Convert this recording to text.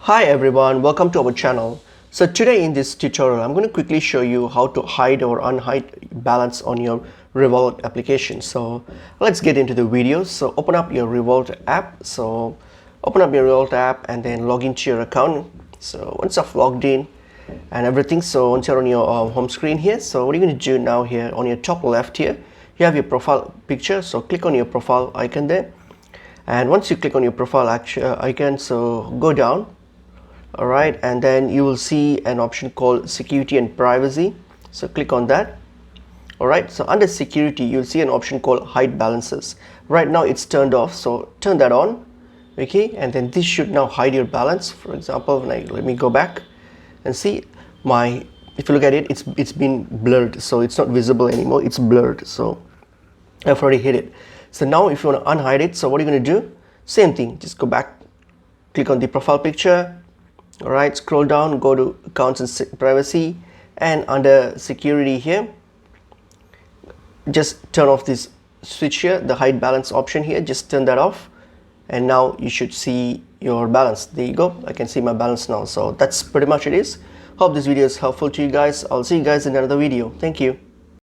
Hi everyone, welcome to our channel. So today in this tutorial, I'm going to quickly show you how to hide or unhide balance on your Revolut application. So let's get into the video. So open up your Revolut app. So open up your Revolut app and then log into your account. So once I've logged in and everything, so once you're on your home screen here, so what you're going to do now here on your top left here, you have your profile picture. So click on your profile icon there. And once you click on your profile icon, so go down. All right, and then you will see an option called security and privacy. So click on that. All right, so under security, you'll see an option called hide balances. Right now it's turned off, so turn that on. Okay, and then this should now hide your balance. For example, let me go back and see if you look at it, it's been blurred, so it's not visible anymore. It's blurred, so I've already hid it. So now if you want to unhide it, so what are you going to do? Same thing, just go back, click on the profile picture. All right, scroll down, go to accounts and privacy, and under security here, just turn off this switch here, the hide balance option here, just turn that off, and now you should see your balance. There you go, I can see my balance now. So that's pretty much it is. Hope this video is helpful to you guys. I'll see you guys in another video. Thank you.